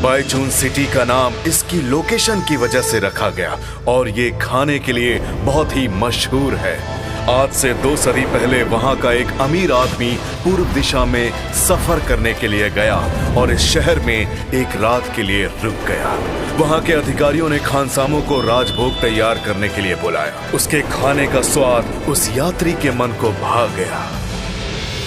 बाइचुन city का नाम इसकी लोकेशन की वजह से रखा गया और ये खाने के लिए बहुत ही मशहूर है। आज से 2 सदी पहले वहां का एक अमीर आदमी पूर्व दिशा में सफर करने के लिए गया और इस शहर में एक रात के लिए रुक गया। वहां के अधिकारियों ने खानसामों को राजभोग तैयार करने के लिए बुलाया। उसके खाने का स्वाद उस यात्री के मन को भा गया।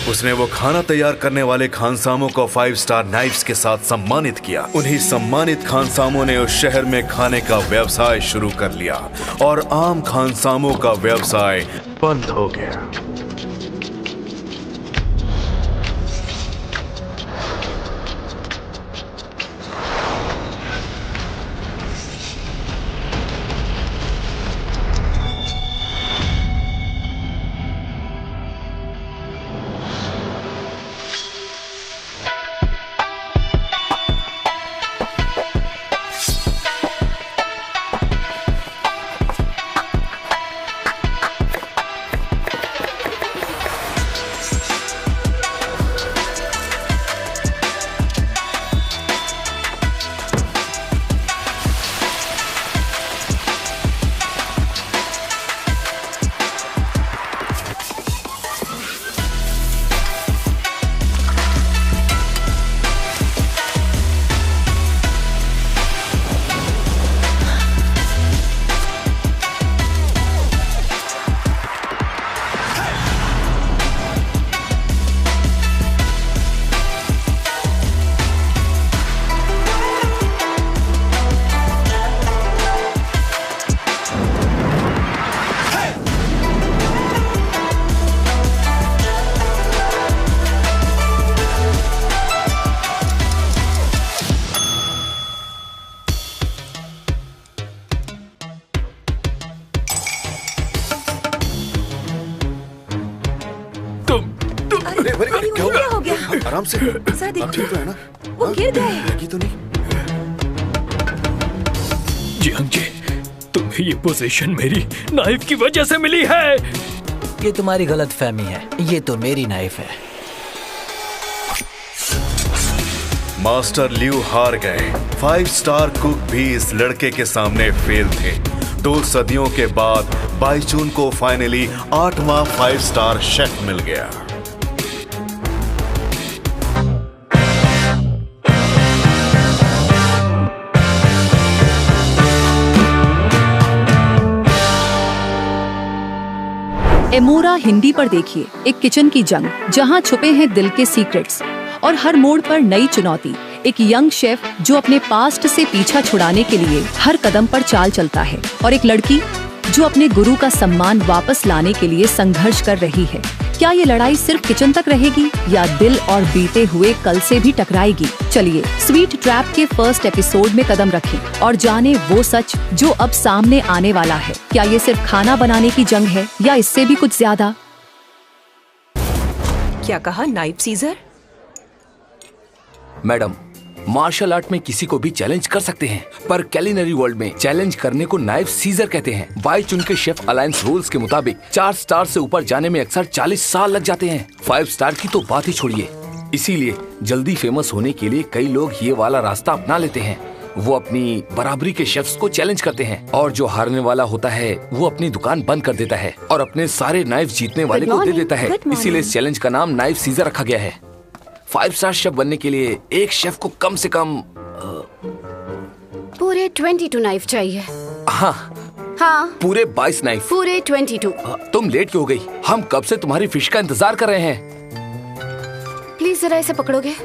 उसने वो खाना तैयार करने वाले खानसामों को 5 स्टार नाइफ्स के साथ सम्मानित किया। उन्हीं सम्मानित खानसामों ने उस शहर में खाने का व्यवसाय शुरू कर लिया और आम खानसामों का व्यवसाय बंद हो गया। आराम से ठीक तो है ना? वो गिर गए। लगी तो नहीं? जियांग जी, तुम्हें ये पोजीशन मेरी नाइफ की वजह से मिली है। ये तुम्हारी गलतफहमी है, ये तो मेरी नाइफ है। मास्टर लियू हार गए। 5 स्टार कुक भी इस लड़के के सामने फेल थे। 2 सदियों के बाद बाइचुन को फाइनली 8वां 5 स्टार शेफ मिल गया। एमोरा हिंदी पर देखिए एक किचन की जंग, जहां छुपे हैं दिल के सीक्रेट्स और हर मोड़ पर नई चुनौती। एक यंग शेफ जो अपने पास्ट से पीछा छुड़ाने के लिए हर कदम पर चाल चलता है, और एक लड़की जो अपने गुरु का सम्मान वापस लाने के लिए संघर्ष कर रही है। क्या ये लड़ाई सिर्फ किचन तक रहेगी या दिल और बीते हुए कल से भी टकराएगी? चलिए स्वीट ट्रैप के फर्स्ट एपिसोड में कदम रखें और जाने वो सच जो अब सामने आने वाला है। क्या ये सिर्फ खाना बनाने की जंग है या इससे भी कुछ ज्यादा? क्या कहा knife scissor? Madam, martial art में किसी को भी चैलेंज कर सकते हैं, पर कैलिनरी वर्ल्ड में चैलेंज करने को नाइफ सीजर कहते हैं। बाइचुन के शेफ अलायंस रूल्स के मुताबिक 4 स्टार से ऊपर जाने में अक्सर 40 साल लग जाते हैं। 5 स्टार की तो बात ही छोड़िए। इसीलिए जल्दी फेमस होने के लिए कई लोग ये वाला रास्ता अपना लेते हैं। वो अपनी बराबरी के शेफ्स को चैलेंज करते हैं और जो हारने वाला होता है वो अपनी दुकान बंद कर देता है और अपने सारे नाइफ जीतने वाले को दे देता है। इसीलिए इस चैलेंज का नाम नाइफ सीजर रखा गया है। 5 स्टार शेफ बनने के लिए एक शेफ को कम से कम पूरे 22 नाइफ चाहिए। हाँ, पूरे 22 नाइफ। पूरे 22। तुम लेट क्यों हो गई? हम कब से तुम्हारी फिश का इंतजार कर रहे हैं। प्लीज जरा इसे पकड़ोगे?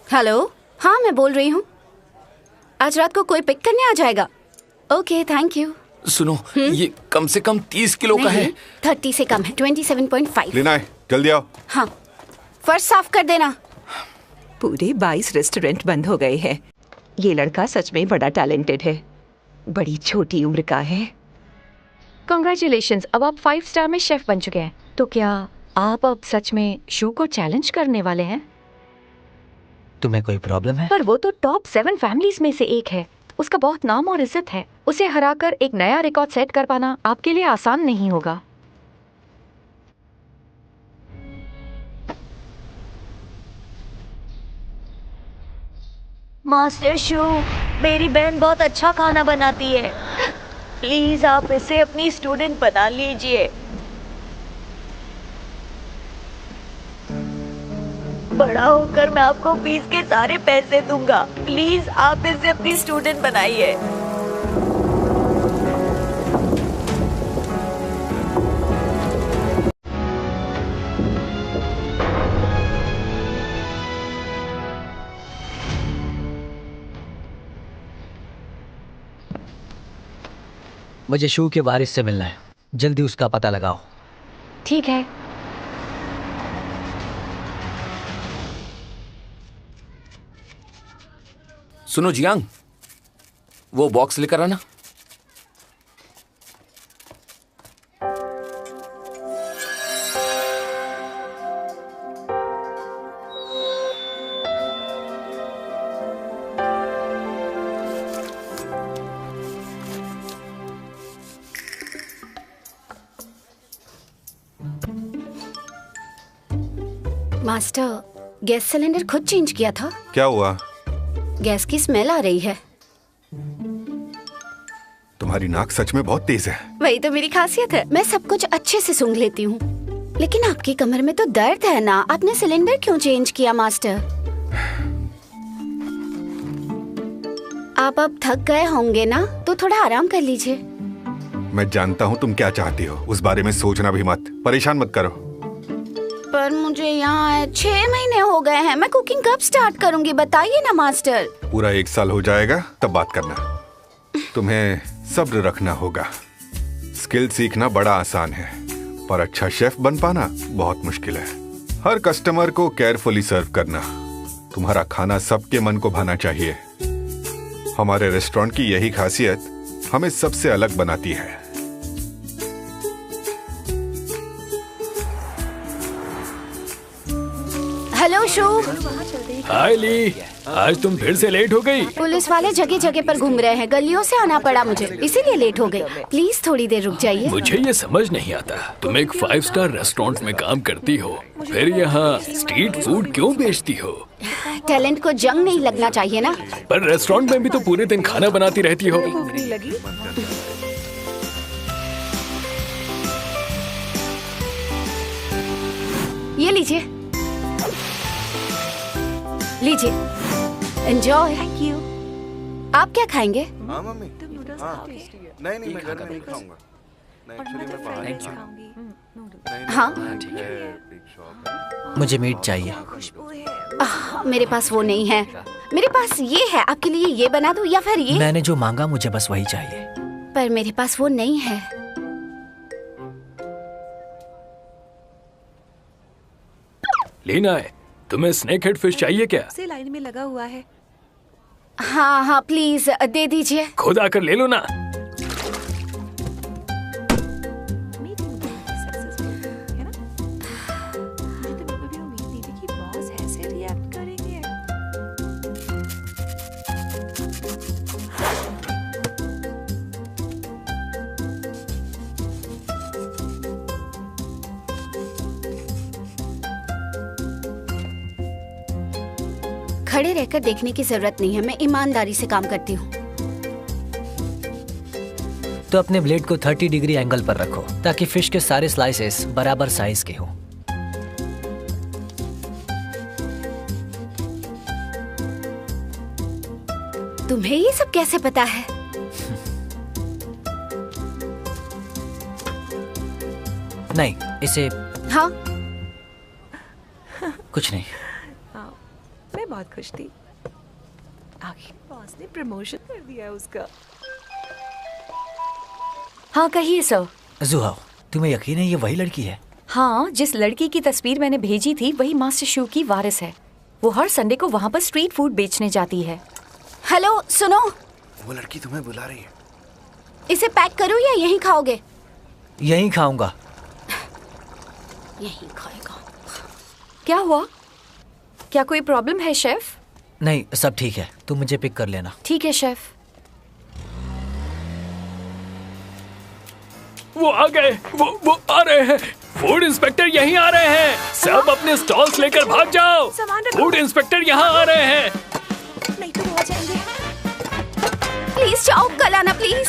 हेलो, हाँ मैं बोल रही हूँ। आज रात को कोई पिक करने आ जाएगा? Okay, thank you. सुनो, ये कम से कम 30 किलो का है। 30 से कम है। 27.5 लेना है, जल्दी आओ। हाँ, फर्श साफ कर देना। पूरे 22 रेस्टोरेंट बंद हो गए हैं। ये लड़का सच में बड़ा टैलेंटेड है। बड़ी छोटी उम्र का है। कांग्रेचुलेशंस, अब आप 5 स्टार में शेफ बन चुके हैं। तो क्या आप अब सच में शू को चैलेंज करने वाले हैं? तुम्हें कोई प्रॉब्लम है? पर वो तो टॉप 7 फैमिलीज में से एक है। उसका बहुत नाम और इज्जत है। उसे हराकर एक नया रिकॉर्ड सेट कर पाना आपके लिए आसान नहीं होगा। मास्टर शू, मेरी बहन बहुत अच्छा खाना बनाती है। प्लीज आप इसे अपनी स्टूडेंट बना लीजिए। बड़ा होकर मैं आपको फीस के सारे पैसे दूंगा। प्लीज आप इसे अपनी स्टूडेंट बनाइए। मुझे शू के वारिस से मिलना है, जल्दी उसका पता लगाओ। ठीक है। सुनो जियांग, वो बॉक्स लेकर आना। मास्टर, गैस सिलेंडर खुद चेंज किया था। क्या हुआ? गैस की स्मेल आ रही है। तुम्हारी नाक सच में बहुत तेज है। वही तो मेरी खासियत है, मैं सब कुछ अच्छे से सूंघ लेती हूँ। लेकिन आपकी कमर में तो दर्द है ना, आपने सिलेंडर क्यों चेंज किया मास्टर? आप अब थक गए होंगे ना, तो थोड़ा आराम कर लीजिए। मैं जानता हूँ तुम क्या चाहती हो, उस बारे में सोचना भी मत, परेशान मत करो। पर मुझे यहाँ 6 महीने हो गए हैं, मैं कुकिंग कब स्टार्ट करूँगी बताइए ना मास्टर। पूरा 1 साल हो जाएगा तब बात करना। तुम्हें सब्र रखना होगा। स्किल सीखना बड़ा आसान है, पर अच्छा शेफ बन पाना बहुत मुश्किल है। हर कस्टमर को केयरफुली सर्व करना। तुम्हारा खाना सबके मन को भाना चाहिए। हमारे रेस्टोरेंट की यही खासियत हमें सबसे अलग बनाती है। हेलो शू। हाय ली, आज तुम फिर से लेट हो गई। पुलिस वाले जगह जगह पर घूम रहे हैं, गलियों से आना पड़ा मुझे, इसीलिए लेट हो गई। प्लीज थोड़ी देर रुक जाइए। मुझे ये समझ नहीं आता, तुम एक 5 स्टार रेस्टोरेंट में काम करती हो, फिर यहाँ स्ट्रीट फूड क्यों बेचती हो? टैलेंट को जंग नहीं लगना चाहिए ना। पर रेस्टोरेंट में भी तो पूरे दिन खाना बनाती रहती हो। ये लीजिए, लीजिए, एंजॉय। Thank you. आप क्या खाएंगे? हाँ मम्मी। नहीं मैं घर में नहीं खाऊंगा। हाँ मुझे मीट चाहिए। मेरे पास वो नहीं है, मेरे पास ये है। आपके लिए ये बना दूं या फिर ये? मैंने जो मांगा मुझे बस वही चाहिए। पर मेरे पास वो नहीं है। लेना है? तुम्हें स्नेक हेड फिश चाहिए क्या? से लाइन में लगा हुआ है। हाँ हाँ प्लीज दे दीजिए। खुद आकर ले लो ना। खड़े रहकर देखने की जरूरत नहीं है, मैं ईमानदारी से काम करती हूँ। तो अपने ब्लेड को 30 डिग्री एंगल पर रखो ताकि फिश के सारे स्लाइसेस बराबर साइज के हों। तुम्हें ये सब कैसे पता है? नहीं, इसे हाँ कुछ नहीं। मैं बहुत खुश थी। आखिर बॉस ने प्रमोशन कर दिया उसका। हाँ कहिए सर। जुहाओ, तुम्हें यकीन है ये वही लड़की है? हाँ, जिस लड़की की तस्वीर मैंने भेजी थी वही मास्टर शू की वारिस है। वो हर संडे को वहाँ पर स्ट्रीट फूड बेचने जाती है। हेलो सुनो, वो लड़की तुम्हें बुला रही है। इसे पैक करूँ या यहीं खाओगे? यहीं खाऊंगा। यहीं खाएगा। क्या हुआ? क्या कोई प्रॉब्लम है शेफ? नहीं, सब ठीक है, तुम मुझे पिक कर लेना। ठीक है शेफ। वो आ गए, वो आ रहे हैं। फूड इंस्पेक्टर यहीं आ रहे हैं। सब अपने स्टॉल्स लेकर भाग जाओ। फूड इंस्पेक्टर यहाँ आ रहे हैं। नहीं तो बहुत प्लीज जाओ, कल आना प्लीज।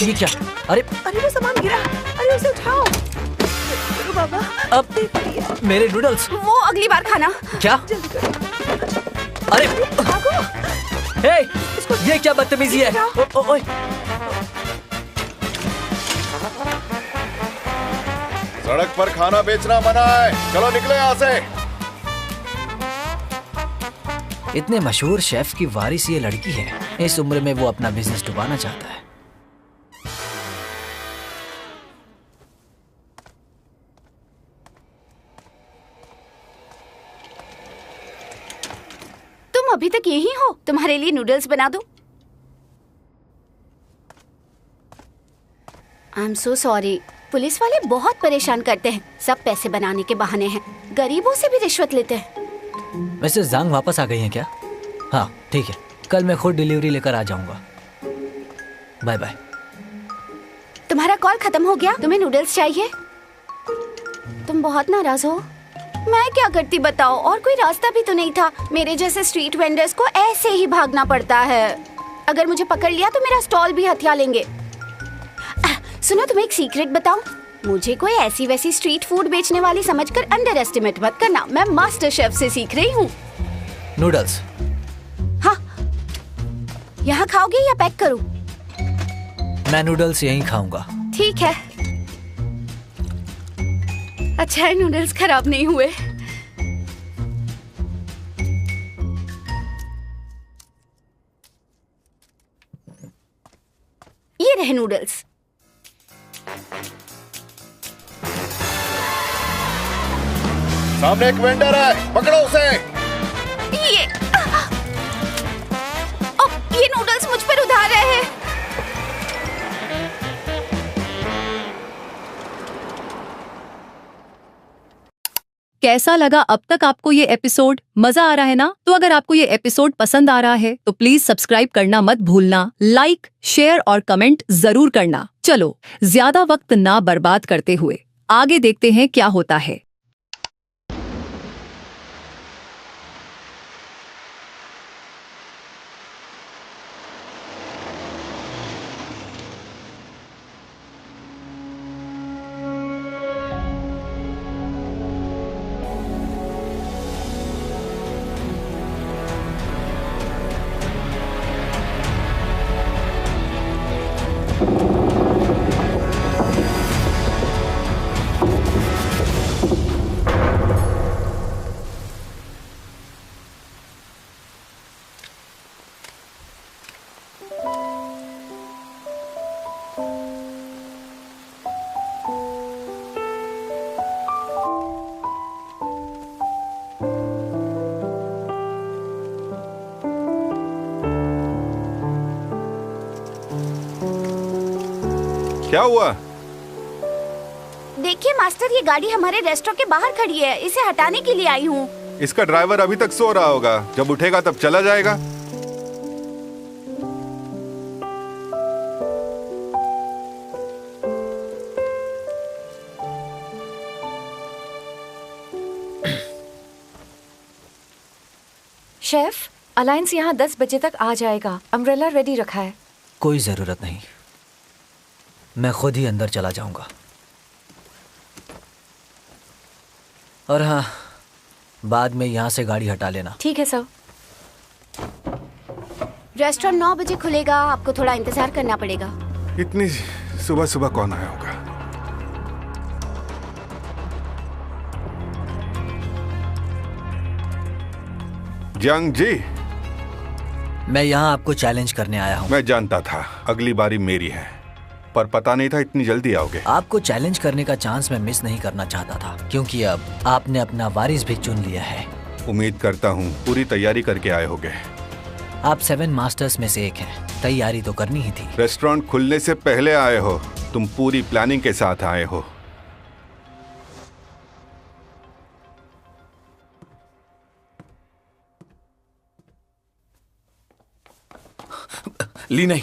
ये क्या? अरे अरे वो सामान गिरा, अरे उसे उठाओ। चलो बाबा, अब मेरे नूडल्स। वो अगली बार खाना। क्या? जल्दी करो। अरे भागो। हे, ये क्या बदतमीजी है? ओए सड़क पर खाना बेचना मना है, चलो निकले यहाँ से। इतने मशहूर शेफ की वारिस ये लड़की है। इस उम्र में वो अपना बिजनेस डुबाना चाहता है। तुम अभी तक यही हो? तुम्हारे लिए नूडल्स बना दो? I am so sorry. Police वाले बहुत परेशान करते हैं, सब पैसे बनाने के बहाने हैं। गरीबों से भी रिश्वत लेते हैं। वैसे जांग वापस आ गई हैं क्या? हाँ ठीक है, कल मैं खुद डिलीवरी लेकर आ जाऊंगा। Bye bye. तुम्हारा कॉल खत्म हो गया? तुम्हें नूडल्स चाहिए? तुम बहुत नाराज हो। मैं क्या करती बताओ, और कोई रास्ता भी तो नहीं था। मेरे जैसे स्ट्रीट वेंडर्स को ऐसे ही भागना पड़ता है। अगर मुझे पकड़ लिया तो मेरा स्टॉल भी हथिया लेंगे। सुनो, तुम्हें एक सीक्रेट बताऊं? मुझे कोई ऐसी वैसी स्ट्रीट फूड बेचने वाली समझकर अंडर एस्टिमेट मत करना। मैं मास्टर शेफ से सीख रही हूँ। नूडल्स? हाँ, यहाँ खाओगे या पैक करूँ? मैं नूडल्स यहीं खाऊंगा। ठीक है। अच्छा है नूडल्स खराब नहीं हुए। ये रहे नूडल्स। सामने एक वेंडर है, पकड़ो उसे। ये नूडल्स मुझ पर उधार रहे हैं। कैसा लगा अब तक आपको ये एपिसोड? मजा आ रहा है ना? तो अगर आपको ये एपिसोड पसंद आ रहा है तो प्लीज सब्सक्राइब करना मत भूलना। लाइक, शेयर और कमेंट जरूर करना। चलो ज्यादा वक्त ना बर्बाद करते हुए आगे देखते हैं क्या होता है। क्या हुआ? देखिए मास्टर, ये गाड़ी हमारे रेस्टोरेंट के बाहर खड़ी है। इसे हटाने के लिए आई हूँ। इसका ड्राइवर अभी तक सो रहा होगा, जब उठेगा तब चला जाएगा। शेफ, अलायंस यहाँ 10 बजे तक आ जाएगा। अम्ब्रेला रेडी रखा है। कोई जरूरत नहीं, मैं खुद ही अंदर चला जाऊंगा। और हाँ, बाद में यहाँ से गाड़ी हटा लेना। ठीक है सर। रेस्टोरेंट 9 बजे खुलेगा, आपको थोड़ा इंतजार करना पड़ेगा। इतनी सुबह सुबह कौन आया होगा? जंग जी, मैं यहाँ आपको चैलेंज करने आया हूँ। मैं जानता था अगली बारी मेरी है, पर पता नहीं था इतनी जल्दी आओगे। आपको चैलेंज करने का चांस मैं मिस नहीं करना चाहता था, क्योंकि अब आपने अपना वारिस भी चुन लिया है। उम्मीद करता हूँ पूरी तैयारी करके आए होगे। आप 7 मास्टर्स में से एक हैं, तैयारी तो करनी ही थी। रेस्टोरेंट खुलने से पहले आए हो, तुम पूरी प्लानिंग के साथ आए हो। ली नहीं,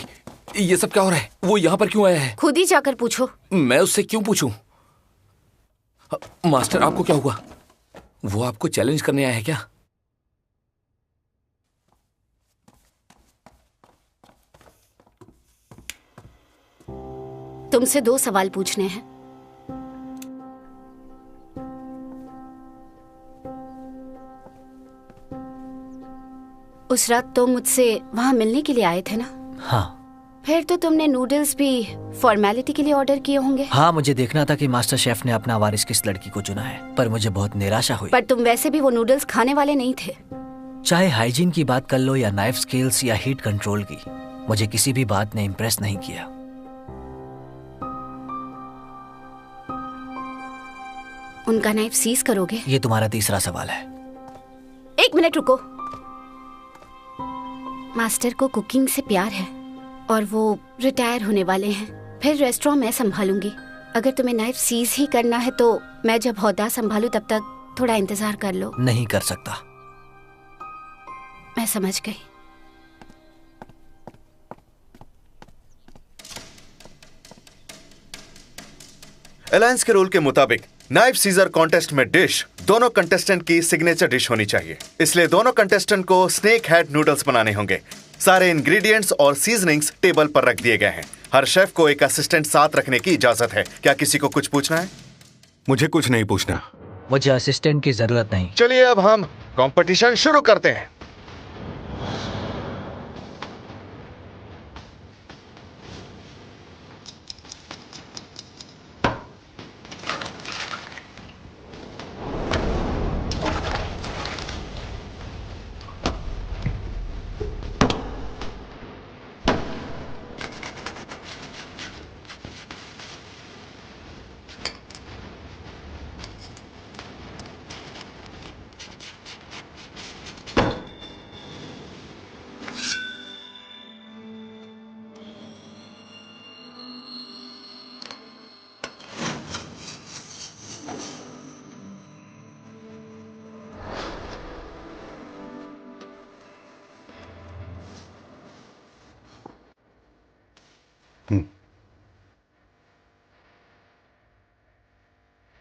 ये सब क्या हो रहा है? वो यहाँ पर क्यों आया है? खुद ही जाकर पूछो। मैं उससे क्यों पूछूं? मास्टर, आपको क्या हुआ? वो आपको चैलेंज करने आया है क्या? तुमसे 2 सवाल पूछने हैं। उस रात तुम मुझसे वहां मिलने के लिए आए थे ना? हाँ। फिर तो तुमने नूडल्स भी फॉर्मेलिटी के लिए ऑर्डर किए होंगे। हाँ, मुझे देखना था कि मास्टर शेफ ने अपना वारिस किस लड़की को चुना है, पर मुझे बहुत निराशा हुई। पर तुम वैसे भी वो नूडल्स खाने वाले नहीं थे। चाहे हाइजीन की बात कर लो या नाइफ स्किल्स या हीट कंट्रोल की, मुझे किसी भी बात ने इम्प्रेस नहीं किया। उनका नाइफ सीज करोगे? ये तुम्हारा तीसरा सवाल है। 1 मिनट रुको। मास्टर को कुकिंग से प्यार है और वो रिटायर होने वाले हैं। फिर रेस्टोरेंट मैं संभालूंगी। अगर तुम्हें नाइफ सीज ही करना है तो मैं जब ओहदा संभालूं तब तक थोड़ा इंतजार कर लो। नहीं कर सकता। मैं समझ गई। अलायंस के रूल के मुताबिक नाइफ सीजर कॉन्टेस्ट में डिश दोनों कंटेस्टेंट की सिग्नेचर डिश होनी चाहिए। इसलिए दोनों कंटेस्टेंट को स्नेक हेड नूडल्स बनाने होंगे। सारे इंग्रेडिएंट्स और सीजनिंग्स टेबल पर रख दिए गए हैं। हर शेफ को एक असिस्टेंट साथ रखने की इजाजत है। क्या किसी को कुछ पूछना है? मुझे कुछ नहीं पूछना। मुझे असिस्टेंट की जरूरत नहीं। चलिए अब हम कंपटीशन शुरू करते हैं।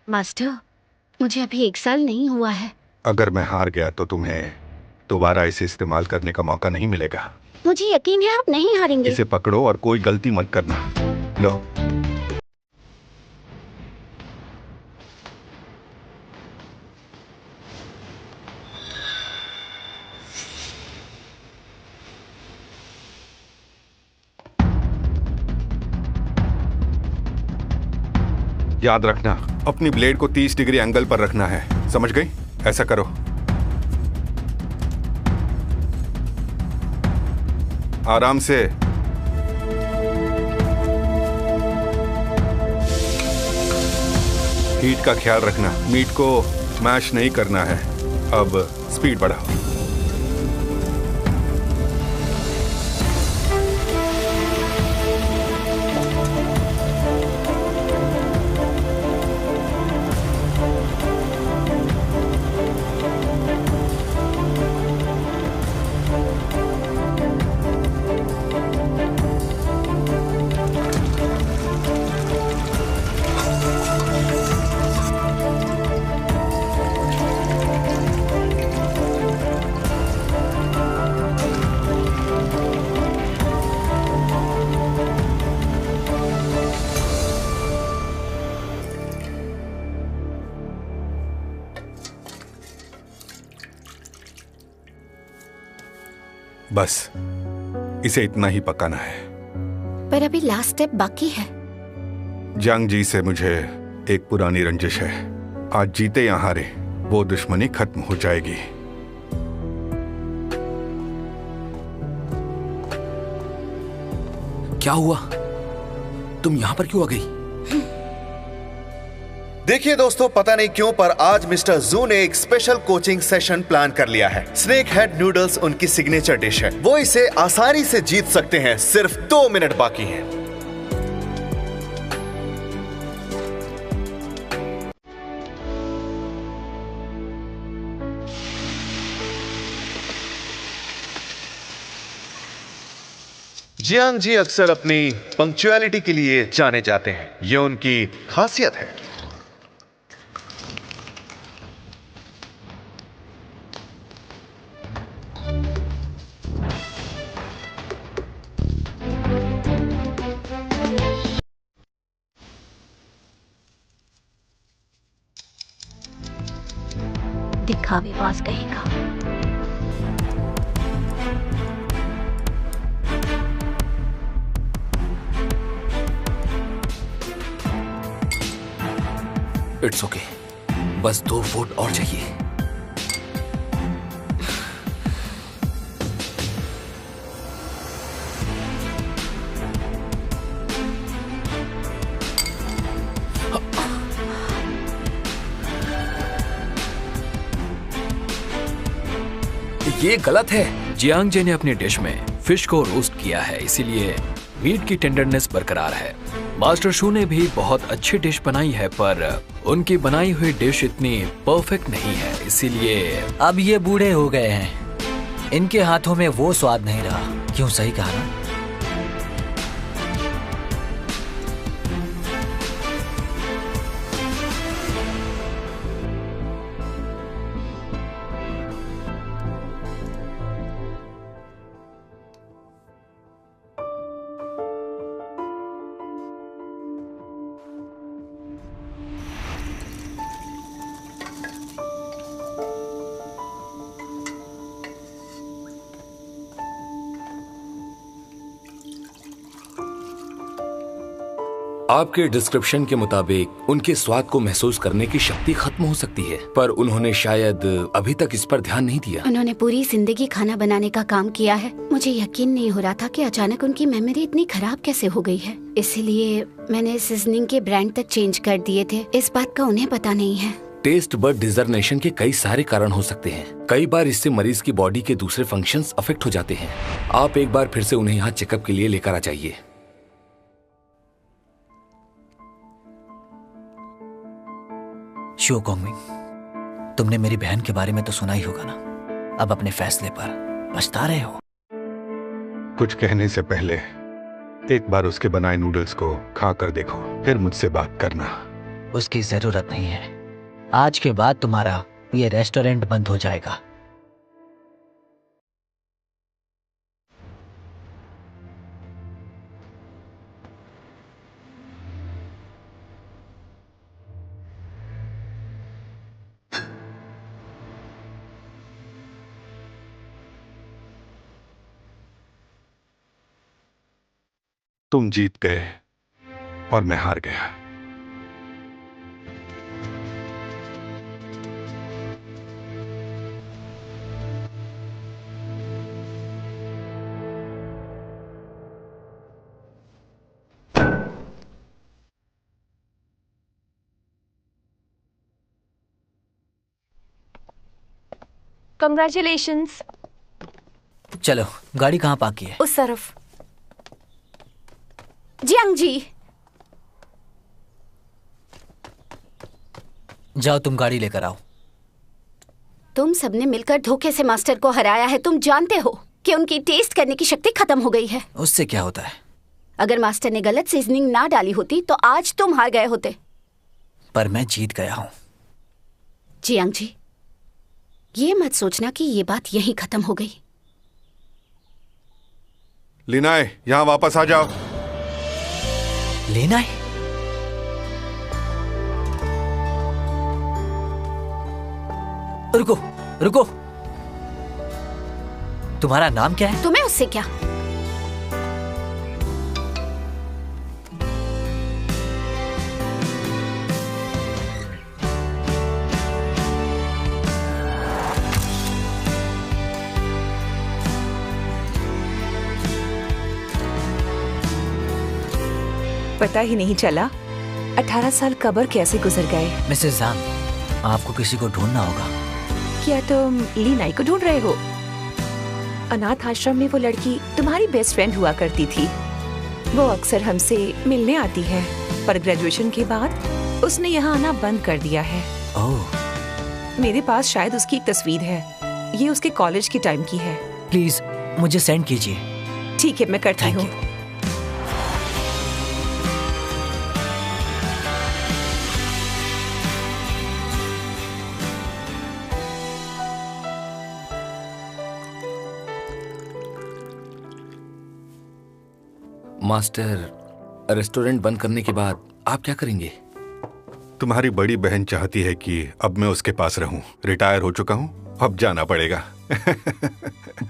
मास्टर, मुझे अभी 1 साल नहीं हुआ है। अगर मैं हार गया तो तुम्हें दोबारा इसे इस्तेमाल करने का मौका नहीं मिलेगा। मुझे यकीन है आप नहीं हारेंगे। इसे पकड़ो और कोई गलती मत करना। लो। याद रखना, अपनी ब्लेड को 30 डिग्री एंगल पर रखना है। समझ गई? ऐसा करो। आराम से। हीट का ख्याल रखना। मीट को मैश नहीं करना है। अब स्पीड बढ़ाओ। बस इसे इतना ही पकाना है। पर अभी लास्ट स्टेप बाकी है। जंग जी से मुझे एक पुरानी रंजिश है। आज जीते या हारे वो दुश्मनी खत्म हो जाएगी। क्या हुआ? तुम यहाँ पर क्यों आ गई? देखिए दोस्तों, पता नहीं क्यों पर आज मिस्टर जू ने एक स्पेशल कोचिंग सेशन प्लान कर लिया है। स्नेक हेड नूडल्स उनकी सिग्नेचर डिश है। वो इसे आसानी से जीत सकते हैं। सिर्फ 2 मिनट बाकी हैं। जियांग जी अक्सर अपनी पंक्चुअलिटी के लिए जाने जाते हैं। ये उनकी खासियत है। दिखावेबाज कहेगा। इट्स ओके, बस 2 वोट और चाहिए। ये गलत है। जियांग जे ने अपनी डिश में फिश को रोस्ट किया है, इसीलिए मीट की टेंडरनेस बरकरार है। मास्टर शू ने भी बहुत अच्छी डिश बनाई है, पर उनकी बनाई हुई डिश इतनी परफेक्ट नहीं है, इसीलिए अब ये बूढ़े हो गए हैं, इनके हाथों में वो स्वाद नहीं रहा। क्यों, सही कहा ना? आपके डिस्क्रिप्शन के मुताबिक उनके स्वाद को महसूस करने की शक्ति खत्म हो सकती है, पर उन्होंने शायद अभी तक इस पर ध्यान नहीं दिया। उन्होंने पूरी जिंदगी खाना बनाने का काम किया है। मुझे यकीन नहीं हो रहा था कि अचानक उनकी मेमोरी इतनी खराब कैसे हो गई है, इसीलिए मैंने सीजनिंग के ब्रांड तक चेंज कर दिए थे। इस बात का उन्हें पता नहीं है। टेस्ट बड डिजर्नेशन के कई सारे कारण हो सकते हैं। कई बार इससे मरीज की बॉडी के दूसरे फंक्शंस अफेक्ट हो जाते हैं। आप एक बार फिर से उन्हें यहाँ चेकअप के लिए लेकर आ जाइए। शो कोंगमिंग, तुमने मेरी बहन के बारे में तो सुना ही होगा ना। अब अपने फैसले पर पछता रहे हो? कुछ कहने से पहले एक बार उसके बनाए नूडल्स को खा कर देखो, फिर मुझसे बात करना। उसकी जरूरत नहीं है। आज के बाद तुम्हारा ये रेस्टोरेंट बंद हो जाएगा। तुम जीत गए और मैं हार गया। कंग्रेचुलेशंस। चलो, गाड़ी कहाँ पार्क की है? उस तरफ। जियांग जी, जाओ तुम गाड़ी लेकर आओ। तुम सबने मिलकर धोखे से मास्टर को हराया है। तुम जानते हो कि उनकी टेस्ट करने की शक्ति खत्म हो गई है। उससे क्या होता है? अगर मास्टर ने गलत सीजनिंग ना डाली होती तो आज तुम हार गए होते। पर मैं जीत गया हूँ। जियांग जी, ये मत सोचना कि ये बात यहीं खत्म हो गई। लीनाए, यहाँ वापस आ जाओ। लेना है? रुको रुको, तुम्हारा नाम क्या है? तुम्हें उससे क्या? पता ही नहीं चला 18 साल कब्र कैसे गुजर गए। मिसेस जांग, आपको किसी को ढूंढना होगा। क्या तुम लीनाई को ढूंढ रहे हो? अनाथ आश्रम में वो लड़की तुम्हारी बेस्ट फ्रेंड हुआ करती थी। वो अक्सर हमसे मिलने आती है, पर ग्रेजुएशन के बाद उसने यहाँ आना बंद कर दिया है। ओह। मेरे पास शायद उसकी एक तस्वीर है। ये उसके कॉलेज के टाइम की है। प्लीज मुझे सेंड कीजिए। ठीक है, मैं करती हूँ। मास्टर, रेस्टोरेंट बंद करने के बाद आप क्या करेंगे? तुम्हारी बड़ी बहन चाहती है कि अब मैं उसके पास रहूं। रिटायर हो चुका हूं, अब जाना पड़ेगा।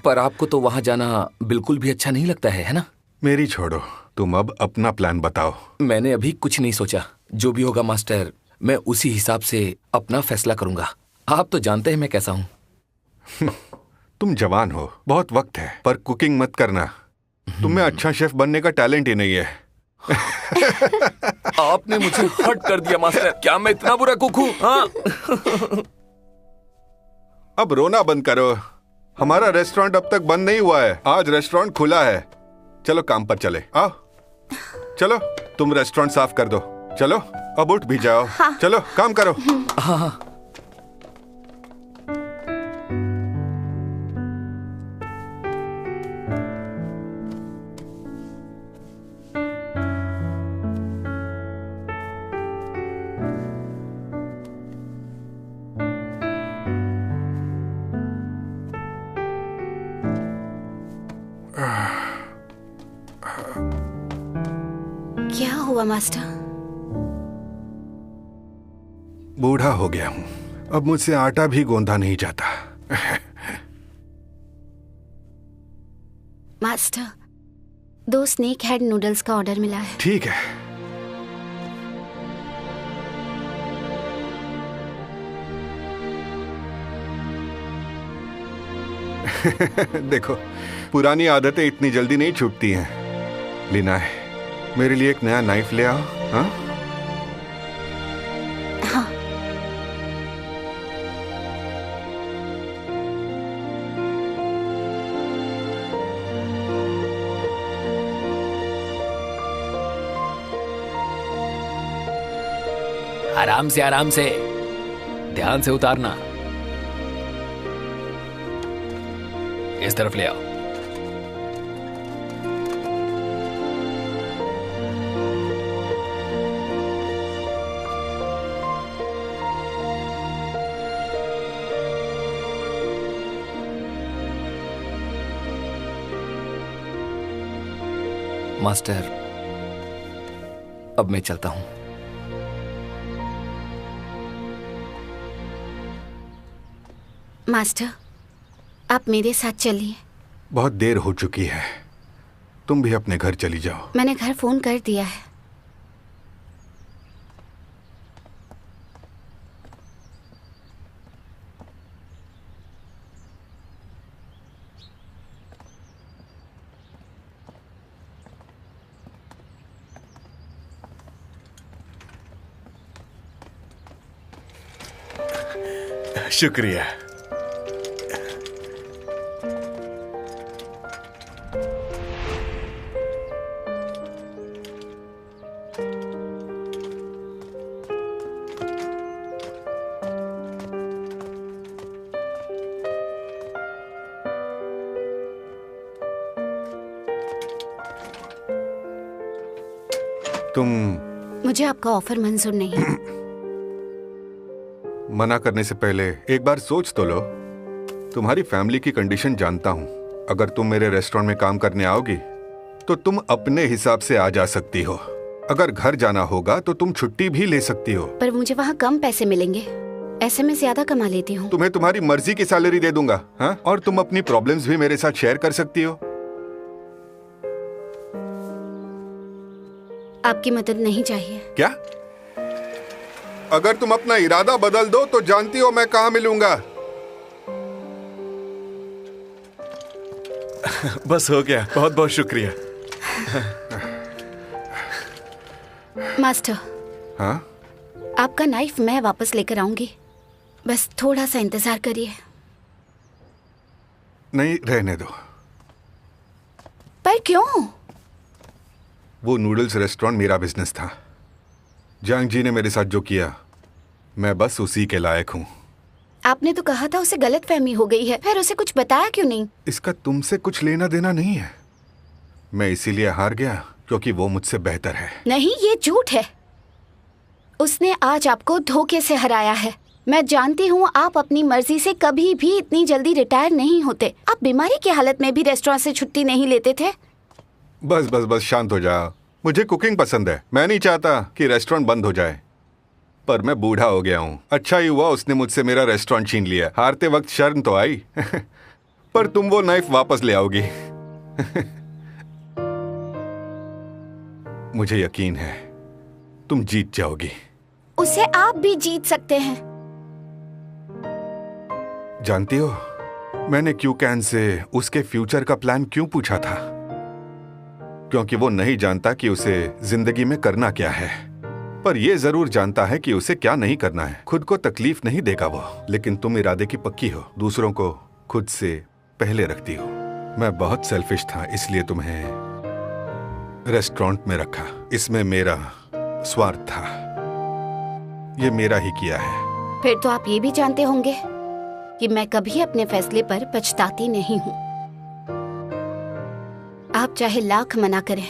पर आपको तो वहाँ जाना बिल्कुल भी अच्छा नहीं लगता है ना? मेरी छोड़ो, तुम अब अपना प्लान बताओ। मैंने अभी कुछ नहीं सोचा। जो भी होगा मास्टर, मैं उसी हिसाब से अपना फैसला करूंगा। आप तो जानते हैं मैं कैसा हूँ। तुम जवान हो, बहुत वक्त है, पर कुकिंग मत करना। तुम्हें अच्छा शेफ बनने का टैलेंट ही नहीं है। आपने मुझे हर्ट कर दिया मास्टर। क्या मैं इतना बुरा कुक हूँ? हाँ? अब रोना बंद करो। हमारा रेस्टोरेंट अब तक बंद नहीं हुआ है, आज रेस्टोरेंट खुला है। चलो काम पर चले। आओ चलो, तुम रेस्टोरेंट साफ कर दो। चलो अब उठ भी जाओ। हाँ। चलो काम करो। हाँ। क्या हुआ मास्टर? बूढ़ा हो गया हूँ, अब मुझसे आटा भी गोंदा नहीं जाता। मास्टर, 2 स्नेक हेड नूडल्स का ऑर्डर मिला है। ठीक है। देखो, पुरानी आदतें इतनी जल्दी नहीं छूटती हैं। लीना है, मेरे लिए एक नया नाइफ ले आओ। हाँ? हाँ। आराम से, आराम से, ध्यान से उतारना। इस तरफ ले आओ। मास्टर, अब मैं चलता हूं। मास्टर, आप मेरे साथ चलिए। बहुत देर हो चुकी है, तुम भी अपने घर चली जाओ। मैंने घर फोन कर दिया है। शुक्रिया। मुझे आपका ऑफर मंजूर नहीं है। मना करने से पहले एक बार सोच तो लो। तुम्हारी फैमिली की कंडीशन जानता हूं। अगर तुम मेरे रेस्टोरेंट में काम करने आओगी तो तुम अपने हिसाब से आ जा सकती हो। अगर घर जाना होगा तो तुम छुट्टी भी ले सकती हो। पर मुझे वहाँ कम पैसे मिलेंगे, ऐसे में ज्यादा कमा लेती हूँ। तुम्हें तुम्हारी मर्जी की सैलरी दे दूंगा। हाँ? और तुम अपनी प्रॉब्लम्स भी मेरे साथ शेयर कर सकती हो। आपकी मदद नहीं चाहिए। क्या? अगर तुम अपना इरादा बदल दो तो जानती हो मैं कहाँ मिलूंगा। बस हो गया, बहुत बहुत शुक्रिया। मास्टर, हाँ? आपका नाइफ मैं वापस लेकर आऊंगी, बस थोड़ा सा इंतजार करिए। नहीं, रहने दो। पर क्यों? वो नूडल्स रेस्टोरेंट मेरा बिजनेस था। जांग जी ने मेरे साथ जो किया, मैं बस उसी के लायक हूँ। आपने तो कहा था उसे गलतफहमी हो गई है, फिर उसे कुछ बताया क्यों नहीं? इसका तुमसे कुछ लेना देना नहीं है। मैं इसीलिए हार गया क्योंकि वो मुझसे बेहतर है। नहीं, ये झूठ है। उसने आज आपको धोखे से हराया है। मैं जानती हूँ आप अपनी मर्जी से कभी भी इतनी जल्दी रिटायर नहीं होते। आप बीमारी की हालत में भी रेस्टोरेंट से छुट्टी नहीं लेते थे। बस बस बस, शांत हो जाओ। मुझे कुकिंग पसंद है। मैं नहीं चाहता कि रेस्टोरेंट बंद हो जाए। पर मैं बूढ़ा हो गया हूँ। अच्छा ही हुआ उसने मुझसे मेरा रेस्टोरेंट छीन लिया। हारते वक्त शर्म तो आई पर तुम वो नाइफ वापस ले आओगी। मुझे यकीन है तुम जीत जाओगी। उसे आप भी जीत सकते हैं। जानती हो मैंने क्यू कैन से उसके फ्यूचर का प्लान क्यों पूछा था? क्योंकि वो नहीं जानता कि उसे जिंदगी में करना क्या है, पर ये जरूर जानता है कि उसे क्या नहीं करना है। खुद को तकलीफ नहीं देगा वो, लेकिन तुम इरादे की पक्की हो, दूसरों को खुद से पहले रखती हो। मैं बहुत सेल्फिश था, इसलिए तुम्हें रेस्टोरेंट में रखा। इसमें मेरा स्वार्थ था, ये मेरा ही किया है। फिर तो आप ये भी जानते होंगे कि मैं कभी अपने फैसले पर पछताती नहीं हूँ। आप चाहे लाख मना करें,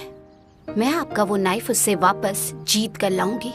मैं आपका वो नाइफ उससे वापस जीत कर लाऊंगी।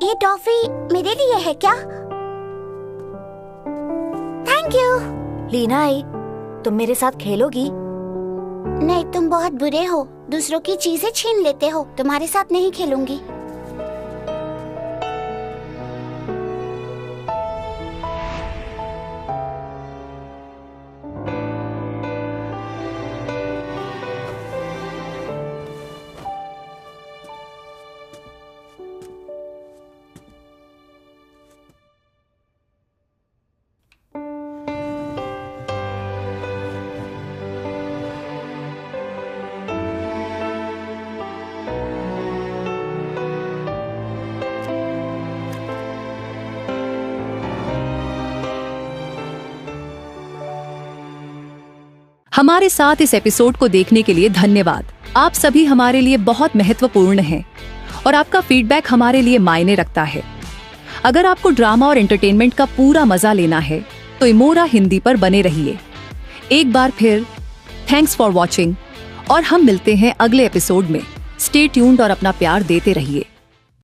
ये टॉफी मेरे लिए है क्या? Thank you. लीना आई, तुम मेरे साथ खेलोगी? नहीं, तुम बहुत बुरे हो, दूसरों की चीजें छीन लेते हो। तुम्हारे साथ नहीं खेलूंगी। हमारे साथ इस एपिसोड को देखने के लिए धन्यवाद। आप सभी हमारे लिए बहुत महत्वपूर्ण हैं और आपका फीडबैक हमारे लिए मायने रखता है। अगर आपको ड्रामा और एंटरटेनमेंट का पूरा मजा लेना है तो इमोरा हिंदी पर बने रहिए। एक बार फिर थैंक्स फॉर वॉचिंग और हम मिलते हैं अगले एपिसोड में। स्टे ट्यून्ड और अपना प्यार देते रहिए।